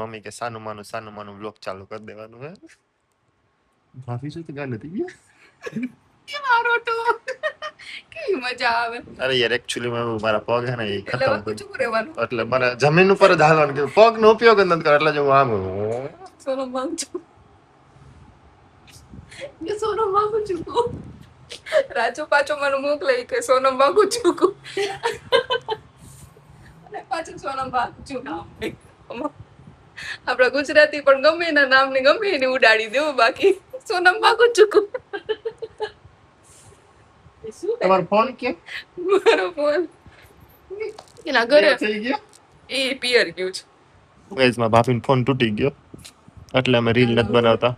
Mummy કે સાનું માનું vlog ચાલુ કરી દેવાનું હે ભાભી જો તો ગાલ હતી ગયા મારો તો કેવી મજા આવે અરે યાર એક્ચ્યુઅલી મારા પગ હે ને એ ખતમ થઈ રહેવાનું એટલે મને જમીન ઉપર જ હાલવાનું કે પગ નો ઉપયોગ જ નથી કરો એટલે જો આમ સોનો માંગ છું ये सोनम માંગુ છું રાજો પાછો મને મોકલે કે સોનમ માંગુ છું અને પાછો સોનમ માંગુ છું આપણા ગુજરાતી પણ ગમે એના નામને ગમે એને ઉડાડી દેવું બાકી સોનમ માંગુ છું તમારો ફોન કે મારો ફોન એના ઘરે થઈ ગયો એ પિયર ગયું છે ગાઈસ માં ભાભીનો ફોન તૂટી ગયો એટલે અમે રીલ નથી બનાવતા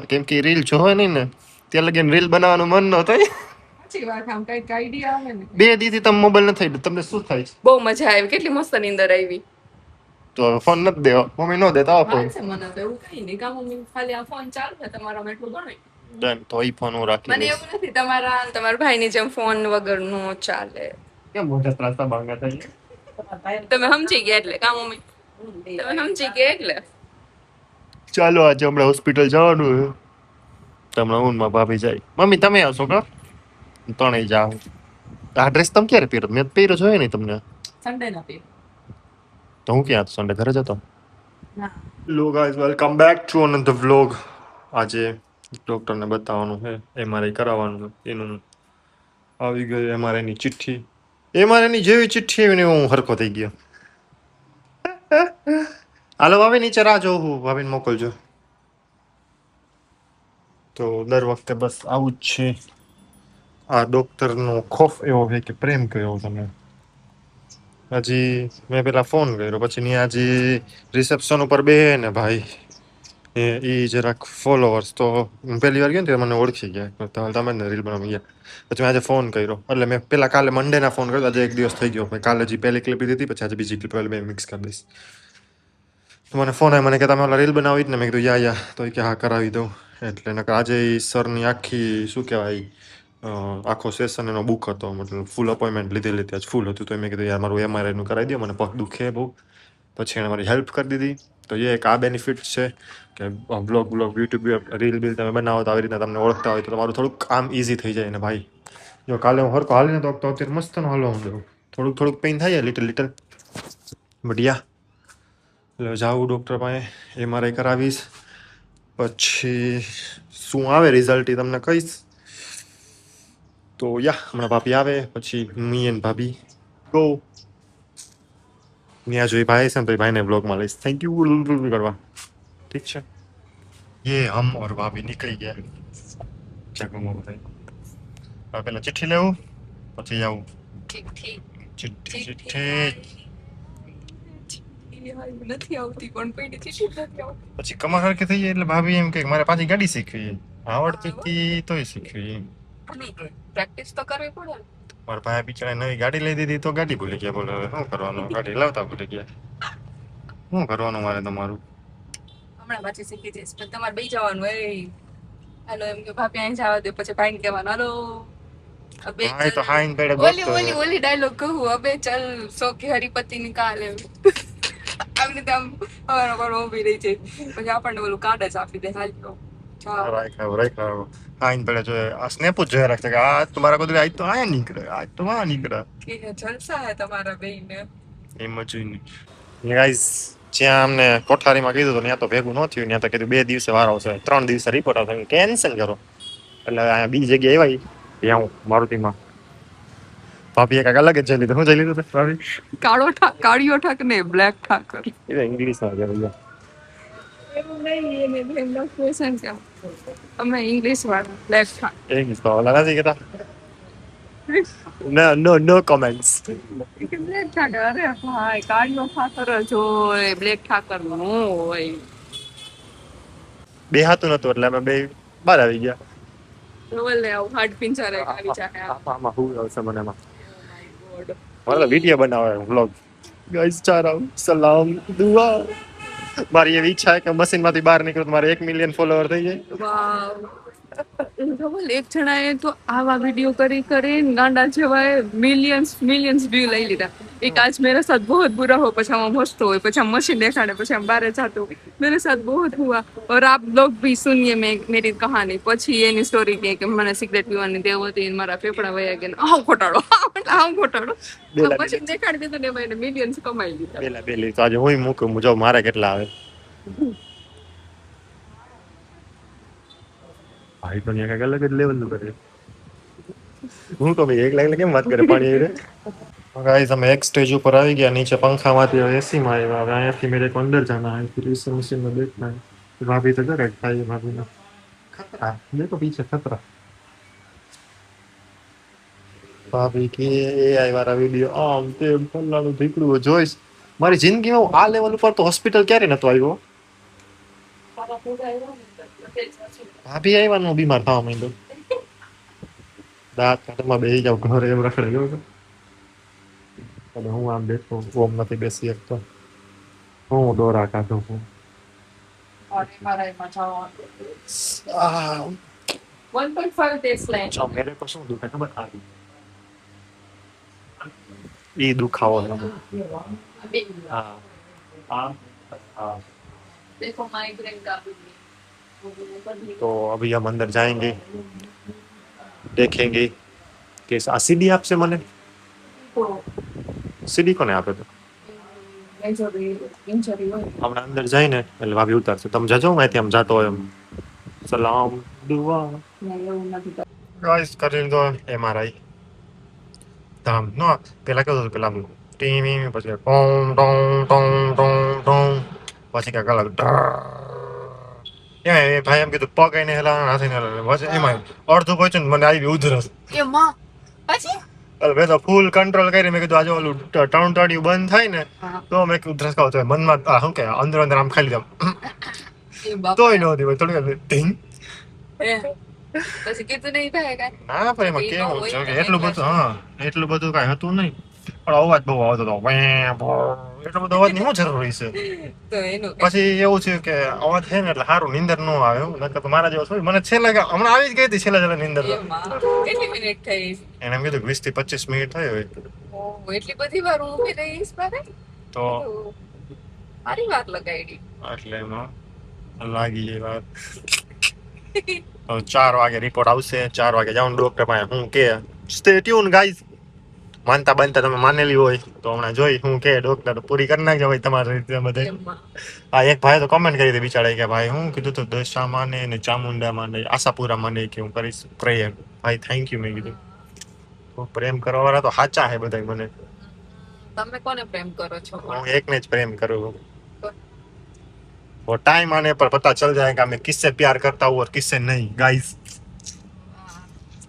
કેમ કે રીલ જો હોય નહીં ને ત્યાં લગીને રીલ બનાવવાનું મન ન થાય સાચી વાત આમ કઈ આઈડિયા આવે ને 2 દીથી તમે મોબાઈલ ન થઈ તમને શું થાય બહુ મજા આવી કેટલી મસ્ત નીંદર આવી તો ફોન નથી દેવો મમ્મી નો દેતા આપો મને તો એવું કઈ નહીં કા મમ્મી ખાલી આ ફોન ચાલુ છે તમારા માં એટલું ગણાય ડન તો ઈ ફોન હું રાખી મને એવું નથી તમારા ભાઈની જેમ ફોન વગર નો ચાલે કેમ મોટા ત્રાસા માંગા થાય તમે સમજી ગયા એટલે કા મમ્મી તમે સમજી ગયા એટલે ચાલો આજે હમણાં હોસ્પિટલ જવાનું છે તમને ઊનમાં ભાભી જાય મમ્મી તમે આવશો કા ત્રણેય જાવ આ ડ્રેસ તમે ક્યારે પહેરો મેં પહેર્યો જોયો નહીં તમને સન્ડે ના પહેર્યો તો હું ક્યાં સન્ડે ઘરે જતો hello guys welcome back to another vlog આજે ડોક્ટરને બતાવવાનું છે એમઆરઆઈ કરાવવાનું એનું આવી ગયું એમઆરઆઈની ચિઠ્ઠી એમઆરઆઈની જેવી ચિઠ્ઠી આવી ને હું હરખો થઈ ગયો હાલો ભાભી નીચે રાહ જોઉં હું ભાભીને મોકલજો તો દર વખતે બસ આવું જ છે આ ડોક્ટરનો ખોફ એવો છે કે પ્રેમ કર્યો તમે હજી મેં પેલા ફોન કર્યો પછી ની હજી રિસેપ્શન ઉપર બે ને ભાઈ એ જરાક ફોલોવર્સ તો પહેલી વાર ગયો ને મને ઓળખી ગયા તમે ને રીલ બનાવી ગયા પછી મેં આજે ફોન કર્યો એટલે મેં પેલા કાલે મંડેના ફોન કર્યો આજે એક દિવસ થઈ ગયો મેં કાલે હજી પહેલી ક્લિપ લીધી પછી આજે બીજી ક્લિપ મેં મિક્સ કરી દઈશ તો મને ફોન આવ્યો મને કે તમે ઓલા રીલ બનાવી જ ને મેં કીધું યા તો એ કે હા કરાવી દઉં એટલે નકર આજે સરની આખી શું કહેવાય આખો સેશન એનો બુક હતો મતલબ ફૂલ અપોઇન્ટમેન્ટ લીધેલી હતી આજ ફૂલ હતું તો મેં કીધું યાર મારું એમઆરઆઈનું કરાવી દો મને પગ દુખે બહુ પછી એણે મારી હેલ્પ કરી દીધી તો એ એક આ બેનિફિટ છે કે બ્લોગ યુટ્યુબ રીલ બિલ તમે બનાવો તો આવી રીતના તમને ઓળખતા હોય તો તમારું થોડુંક કામ ઇઝી થઈ જાય ને ભાઈ જો કાલે હું હરકો હાલીને તો અત્યારે મસ્તનો હાલવા માંડ્યો થોડુંક પેઇન થાય લિટલ બટ યા એટલે જાઉં ડૉક્ટર પાસે એમઆરઆઈ કરાવીશ પછી શું આવે રિઝલ્ટ એ તમને કહીશ તો યા હમણાં ભાભી આવે પછી મી એન્ડ ભાભી ગો ત્યાં જો ભાઈ છે ને તો ભાઈને બ્લોગમાં લઈશ થેન્ક યુ કરવા ઠીક છે ये हम और भाभी निकल गया जगमो बताई પેલા ચિઠ્ઠી લેવું પછી આવું નથી આવતી પણ પછી કમર હરખી થઈ જાય એટલે ભાભી એમ કે મારે પાછી ગાડી શીખવી આવડતી હતી તોય શીખવી પ્રેક્ટિસ તો કરવી પડે મારા ભાઈ બિચારા નવી ગાડી લઈ દીધી તો ગાડી ભૂલી ગયા બોલો શું કરવાનું ગાડી લાવતા ભૂલી ગયા શું કરવાનું મારે તમારું હમણાં પાછી શીખી જઈશ પણ તમારે બે જવાનું એ હાલો એમ કે ભાભી અહીં જવા દે પછી ભાઈને કહેવાનું હાલો અબે તો હાઈન પેડે ઓલી ડાયલોગ કહું અબે ચલ સો કે હરિપતિ નિકાલ આવી રીતે આમ હવાર ઊભી રહી છે પછી આપણને ઓલું કાર્ડ જ આપી દે હાલ રાખાવ આઈન પડે જો આ સ્નેપ જ જોયા રાખશે કે આ તમારા બધું આજ તો આયા નીકળે આજ તો આ નીકળે કે જલસા હે તમારા બેયને એમ જ ને ગાઈસ જ્યાં અમને કોઠારીમાં કીધું તો ત્યાં તો ભેગું ન થયું ત્યાં તો કીધું 2 દિવસે વાર આવશે 3 દિવસે રિપોર્ટ આવશે કેન્સલ કરો એટલે અહીંયા બીજી જગ્યાએ આવી ત્યાં હું મારુતિમાં ભાભી એક અલગ જ જઈ લીધું હું જઈ લીધું ભાભી કાળિયો ઠાક ને બ્લેક ઠાકર એ ઇંગ્લિશમાં છે ભૈયા અમે ઇંગ્લિશ વાળા બ્લેક ઠાકર ઇંગ્લિશ તો ઓલા નથી કેતા નો કમેન્ટ્સ બ્લેક ઠાકર અરે ભાઈ કાળિયો ઠાકર જ હોય બ્લેક ઠાકર નો હોય બે હાથું નતું એટલે અમે બે બહાર આવી ગયા રોવલને આવું હાર્ડ પિંચરે આવી જાય આમાં હું આવશે મને માં મારો વિડિયો બનાવે વ્લોગ ગાઈસ ચારાવ સલામ દુઆ મારી એવી ઈચ્છા છે કે મશીનમાંથી બહાર નીકળો તો મારે 1 મિલિયન ફોલોવર થઈ જાય વાવ રોવલ એક જણાએ તો આવા વિડિયો કરી ગાંડા જેવા મિલિયન્સ વ્યૂ લઈ લીધા एक आज मेरे साथ बहुत बुरा हो, પછી हम मस्त हो, પછી हम मशीन देखाड़े, પછી हम बाहर जाते हो, मेरे साथ बहुत हुआ। और आप लोग भी सुनिए मेरी कहानी। પછી એની સ્ટોરી કે મને સિગરેટ પીવાની ટેવ હતી, મારા ફેફડા વયા ગયા, આવ ખોટાડો, આવ ખોટાડો, આ બેલા બેલી મશીન દેખાડી દીધું ને એમાં એને મિલિયન્સ કમાઈ લીધા. બેલા બેલી તો આજે હું મૂકું જો મારે કેટલા આવે ભાઈ તો કઈક અલગ જ લેવલ નું કરે હું તો ભાઈ 1 લાખ કેમ વાત કરે પાણી રે गाइस हम एक स्टेज ऊपर आ गया नीचे पंखा मारती है एसी में आया अब यहाँ से मेरे को अंदर जाना है फिर इस मशीन में देखना है भाभी तो जरा खाई भाभी ने खतरा देखो पीछे खतरा ભાભી કે AI વાળા વિડિયો આમ તેમ ફલાણું ઢીકડું જોઈશ મારી જિંદગીમાં આ લેવલ ઉપર તો હોસ્પિટલ ક્યારે નતો આવ્યો ભાભી આવ્યા નો બીમાર થવા માંડ્યો દાંત કાઢમાં બેસી જાવ ઘરે એમ રખડે ગયો અને હું આમ બેઠો ઓમ નથી બેસી શકતો હું દોરા કાઢું છું આ 1.5 days land. જો મેરે કો શું દુખે ખબર ઈ દુખાવો છે હા हाँ हाँ देखो माइग्रेन का भी तो अभी हम अंदर जाएंगे देखेंगे कि आ सीडी आपसे મને સીડી કોને આપે તો હમણાં અંદર જઈને એટલે ભાભી ઉતારશે તમે જજો અહીંથી આમ જાતો હોય એમ સલામ દુઆ ગાઈસ કરી લીધો MRI ધામ નો પેલા કેવું હતું પેલા ટીવી પછી Tong Tong Tong Tong Tong પછી કાંઈક અલગ એ ભાઈ એમ કીધું પગ એને હેલાવાના હાથે હેલાવાના પછી એમાં અડધું પહોંચ્યું ને મને આવી ઉધરસ એમાં પછી મેં તો ફૂલ કંટ્રોલ કરી મેં કીધું આજે ઓલું ટાઉન ટાડિયું બંધ થાય ને તો મેં ઉધરસ ખાવ તો મનમાં શું કે અંદર અંદર આમ ખાઈ લીધા તોય નહોતી હોય થોડી ઢીંગ પછી કીધું નહીં થાય કાંઈ ના પણ એમાં કેવું છે કે એટલું બધું હા એટલું બધું કાંઈ હતું નહીં પણ અવાજ બહુ આવતો હતો એટલો બધો અવાજની શું જરૂરી છે તો એનું પછી એવું થયું કે અવાજ છે ને એટલે સારું નીંદર ન આવે નકર તો મારા જેવો થોડી મને છેલ્લે હમણાં આવી જ ગઈ હતી છેલ્લે નીંદર કેટલી મિનિટ થઈ એને એમ કીધું 20 થી 25 મિનિટ થઈ હોય ઓહ એટલી બધી વાર હું ઊભી રહીશ મારે તો સારી વાર લગાડી એટલે એમાં લાગી ગઈ વાત 4 વાગે રિપોર્ટ આવશે 4 વાગે જાઉં ડોક્ટર પાસે હું કે સ્ટે ટ્યુન ગાઈઝ માનતા બાનતા તમે માનેલી હોય તો હમણાં જોઈ હું કે ડોક્ટર પૂરી કરી નાખજો ભાઈ તમારી રીતે બધે આ એક ભાઈ તો કમેન્ટ કરી હતી બિચારા કે ભાઈ હું કીધું તો દશા માને ને ચામુંડા માને આશાપુરા માને કે હું કરીશ પ્રેયર ભાઈ થેન્ક યુ મેં કીધું તો પ્રેમ કરવા વાળા તો સાચા હે બધા મને તમે કોને પ્રેમ કરો છો હું એકને જ પ્રેમ કરું वो टाइम आने पर पता चल जाएगा मैं किससे प्यार करता हूँ और किससे नहीं गाइस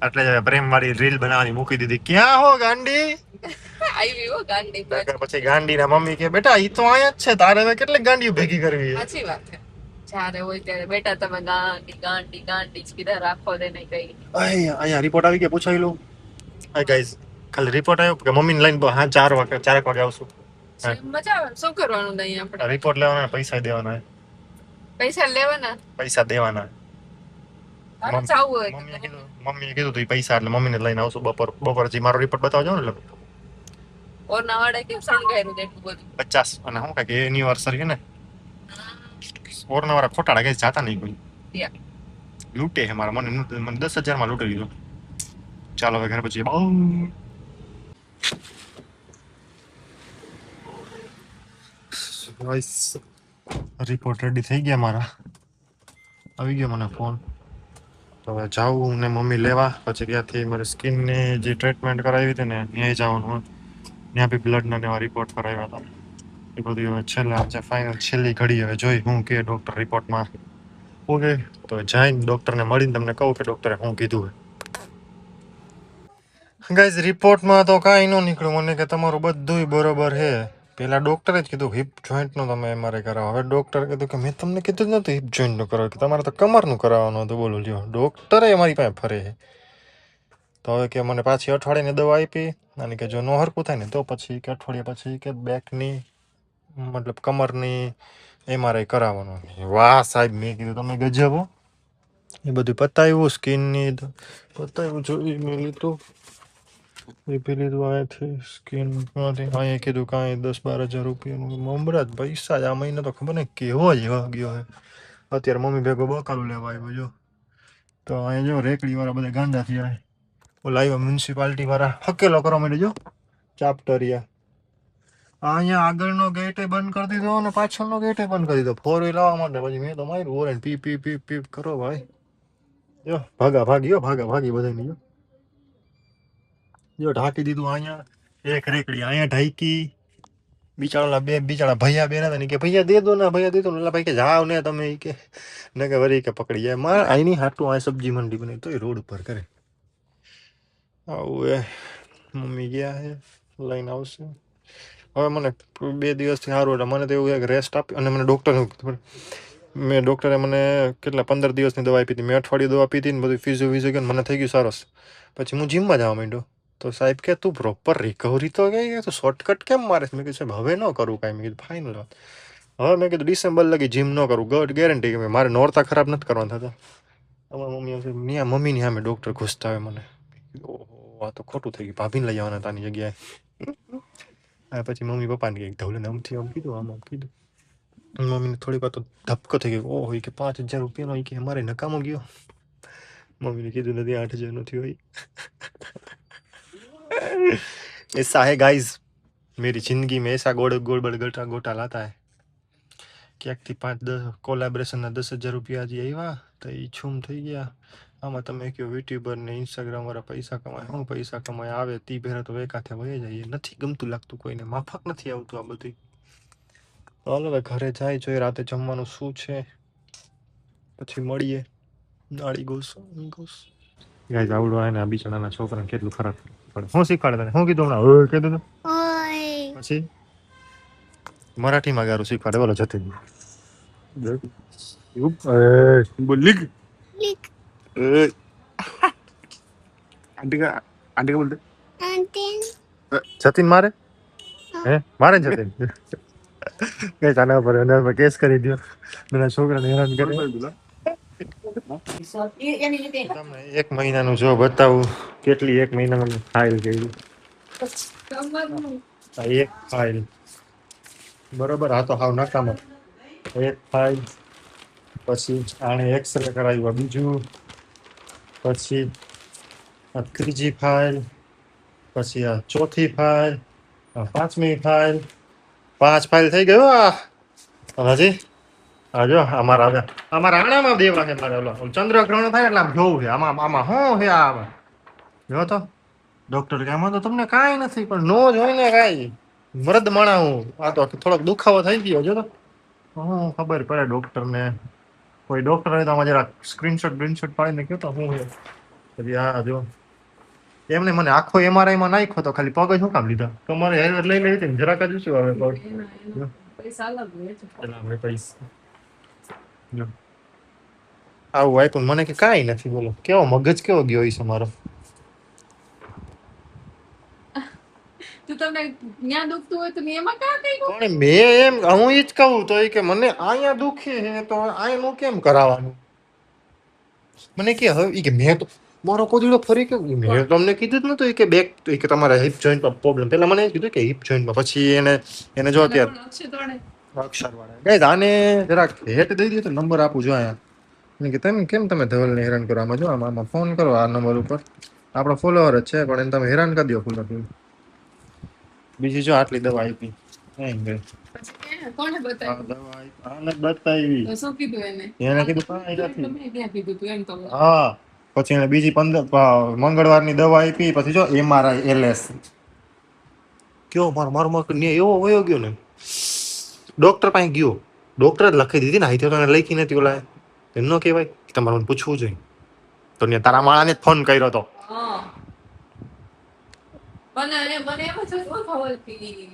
એટલે જ પ્રેમ વાળી રીલ બનાવવાની મૂકી દીધી ક્યાં હો ગાંડી આવી હો ગાંડી પછી ગાંડીના મમ્મી કે બેટા ઈ તો અહીંયા જ છે તારે હવે કેટલી ગાંડીઓ ભેગી કરવી સાચી વાત છે જ્યારે હોય ત્યારે બેટા તમે ગાંડી ગાંડી ગાંડી જ કીધા રાખો દે નહીં કઈ અહીંયા રિપોર્ટ આવી ગયા પૂછાવી લઉં હાય ગાઈસ ખાલી રિપોર્ટ આવ્યો કે મમ્મીને લઈને હા 4 વાગે આવશું મજા આવે શું કરવાનું નહીં આપણે રિપોર્ટ લેવાના પૈસા દેવાના પૈસા લેવાના પૈસા દેવાના મમ્મીએ કીધું તું પૈસા એટલે મમ્મીને લઈને આવશું બપોર પછી મારો રિપોર્ટ બતાવજો ને એટલે ઓરના વાળા કેમ સણગાયરું એટલું બધું 50 અને શું કાંઈક એનિવર્સરી ને ઓરના વાળા ખોટાડા કઈ જાતા નહીં કોઈ લૂટે હે મારા મને 10,000 માં લૂટી લીધો ચાલો હવે ઘર પછી રિપોર્ટ રેડી થઈ ગયા મારા આવી ગયો મને ફોન તો હવે જાઉં ને મમ્મી લેવા પછી ત્યાંથી મારી સ્કિનને જે ટ્રીટમેન્ટ કરાવી હતી ને ત્યાં જવાનું ત્યાં બી બ્લડના એવા રિપોર્ટ કરાવ્યા હતા એ બધું હવે છેલ્લે આજે ફાઇનલ છેલ્લી ઘડી હવે જોઈ હું કે ડૉક્ટર રિપોર્ટમાં ઓકે તો જઈને ડૉક્ટરને મળીને તમને કહું કે ડૉક્ટરે શું કીધું હે ગાઈઝ રિપોર્ટમાં તો કાંઈ ન નીકળ્યું મને કે તમારું બધુંય બરોબર છે પેલા ડૉક્ટરે જ કીધું હિપ જોઈન્ટનું તમે MRI કરાવો હવે ડૉક્ટરે કીધું કે મેં તમને કીધું જ નહોતું હિપ જોઈન્ટનું કરાવો કે તમારે તો કમરનું કરાવવાનું હતું બોલો લ્યો ડૉક્ટરે અમારી પાસે ફરે છે તો હવે કે મને પાછી અઠવાડિયાની દવા આપી અને કે જો ન હરકું થાય ને તો પછી કે અઠવાડિયા પછી કે બેકની મતલબ કમરની MRI કરાવવાનું વાહ સાહેબ મેં કીધું તમે ગજબ હો એ બધું પતાવ્યું સ્કિનની પતાવ્યું જોઈ મેં લીધું એ પેલી તો અહીંયાથી સ્કીનમાંથી અહીંયા કીધું કાંઈ 10-12 હજાર રૂપિયાનું મમરા જ પૈસા જ આ મહિને તો ખબર નહીં કેવો જ ગયો હે. અત્યારે મમ્મી ભેગો બકાલું લેવા આવ્યો જો તો અહીંયા જો રેકડીવાળા બધા ગાંડા થયા. ઓલા આવ્યા મ્યુનિસિપાલિટી વાળા હકેલો કરવા માંડ્યો જો ચાપ્ટરિયા. અહીંયા આગળનો ગેટે બંધ કરી દીધો અને પાછળનો ગેટે બંધ કરી દીધો 4 વ્હીલ આવવા માટે. પછી મેં તો માર્યું ઓરેન્જ પીપ પીપ પીપ પીપ કરો ભાઈ. જો ભાગા ભાગી બધાની જો ઢાંકી દીધું. અહીંયા એક રેકડી અહીંયા ઢાંકી. બિચારા ભૈયા બેન હતા ને કે ભૈયા દે દો ને એટલે ભાઈ કે જાવ ને તમે ઈ કે ને કે વરી કે પકડી જાય માર આઈની હાટું આ સબ્જી મંડી બની તો રોડ ઉપર કરે આવું એ. મમ્મી ગયા હે લઈને આવશે હવે. મને 2 દિવસથી સારું એટલે મને તો એવું એક રેસ્ટ આપી અને મને ડૉક્ટરે મને કેટલા 15 દિવસની દવા આપી હતી. મેં અઠવાડિયું દવા પીધી ને બધું ફિઝિયો ગયું મને થઈ ગયું સરસ. પછી હું જીમમાં જવા માંડ્યો તો સાહેબ કે તું પ્રોપર રિકવરી તો ગઈ તો શોર્ટકટ કેમ મારે? મેં કીધું સાહેબ હવે ન કરું કાંઈ. મેં કીધું ફાઇનલ વાત. હવે મેં કીધું ડિસેમ્બર લગી જીમ ન કરું ગેરંટી કે મારે નોરતા ખરાબ નથી કરવાના થતા. અમારા મમ્મીની સામે ડૉક્ટર ઘૂસતા હોય મને. ઓહો આ તો ખોટું થઈ ગયું. ભાભીને લઈ આવવાના તાની જગ્યાએ. પછી મમ્મી પપ્પાને કંઈક ધવલે આમથી આમ કીધું આમ કીધું. મમ્મીને થોડીક વાર તો ધબકો થઈ ગયો. ઓહો કે 5,000 રૂપિયાનો કે અમારે નકામો ગયો. મમ્મીને કીધું નથી 8,000 નો થયો. ऐसा है गाइस मेरी जिंदगी में ऐसा गोड़ गोटा लाता है. ક્યાંકથી 5-10 કોલેબરેશનના 10,000 રૂપિયા હજી આવ્યા તો એ છૂમ થઈ ગયા. આમાં તમે કહો યુટ્યુબર ને ઇન્સ્ટાગ્રામ વાળા પૈસા કમાય. હું પૈસા કમાય આવે તી ભેરા તો એકાથે વહી જાય. નથી ગમતું લાગતું કોઈને. માફક નથી આવતું આ બધું. ચાલો હવે ઘરે જાય જોઈએ રાતે જમવાનું શું છે પછી મળીએ. નાળી ગોસ ગાઈસ આવડો આવે ને આ બિચારાના છોકરાને કેટલું ખરાબ પડે. હું શીખવાડે તને? હું કીધું હમણાં ઓય કીધું તું પછી મરાઠીમાં ગારું શીખવાડે. બોલો જતી બોલી આંટી આંટી બોલતે જતીન મારે હે મારે જતીન કઈ તાના પર એના પર કેસ કરી દો. મેરા છોકરાને હેરાન કરે. તમને 1 મહિનાનું જો બતાવું કેટલી 1 મહિનામાં ફાઇલ કરી. આ એક ફાઇલ બરોબર. આ તો હાવ નકામો. એક ફાઇલ પછી આણે એક્સરે કરાવ્યું બીજું પછી આ ત્રીજી ફાઇલ પછી આ ચોથી ફાઇલ આ 5મી ફાઇલ 5 ફાઇલ થઈ ગયો. આ હજી આ જો અમારા આણામાં દેવા છે મારે. ઓલો ચંદ્રગ્રહણ થાય એટલે આમ જોવું છે આમાં શું છે આમાં જો તો ડૉક્ટર કે આમાં તો તમને કાંઈ નથી પણ નો જોઈ ને કાંઈ મરદ માણા હું. આ તો થોડોક દુખાવો થઈ ગયો જો તો હું ખબર પડે ડૉક્ટરને. કોઈ ડૉક્ટર હોય તો આમાં જરા સ્ક્રીનશોટ પાડીને કહો તો હું પછી આ જો એમને મને આખો MRI નાખ્યો તો ખાલી પગ જ શું કામ લીધા? તમારે હેલ્મેટ લઈ લેવી હતી જરાક જ શું આવે પગ પૈસા આવું આપ્યું મને કે કાંઈ નથી. બોલો કેવો મગજ કેવો ગયો છે મારો. તમને ન્યા દુખતું હોય તો એમાં કાં કઈ પણ મેં એમ હું ઈ જ કહું તો એ કે મને અહીંયા દુખે છે તો અહીંનું કેમ કરાવવાનું? મને કે હવે ઈ કે મેં તો મારો કોદીડો ફરી કે મેં તમને કીધું જ નતું કે બેક કે તમારા હિપ જોઈન્ટમાં પ્રોબ્લેમ. પહેલા મને કીધું કે હિપ જોઈન્ટમાં પછી એને જો અત્યારે અક્ષરવાળા ગાઈસ આને જરાક હેટ દઈ દે તો નંબર આપું જો અહીંયા કે તમે કેમ તમે ધવલને હેરાન કરો. આમાં જો આમાં ફોન કરો આ નંબર ઉપર. આપણો ફોલોવર જ છે પણ એને તમે હેરાન કરી દો ફૂલ. બીજી જો આટલી દવા આપી બતાવી એને કીધું હા. પછી એને બીજી 15 મંગળવારની દવા આપી. પછી જો MRI LS કયો મારો એવો વયો ગયો ને ડોક્ટર પાસે ગયો. ડોક્ટર જ લખી દીધી ને અહીં તો લખી નથી. ઓલા એમ ન કહેવાય તમારે મને પૂછવું જોઈએ તો તારા માળાને જ ફોન કર્યો હતો. મને એમ જ ખબર હતી.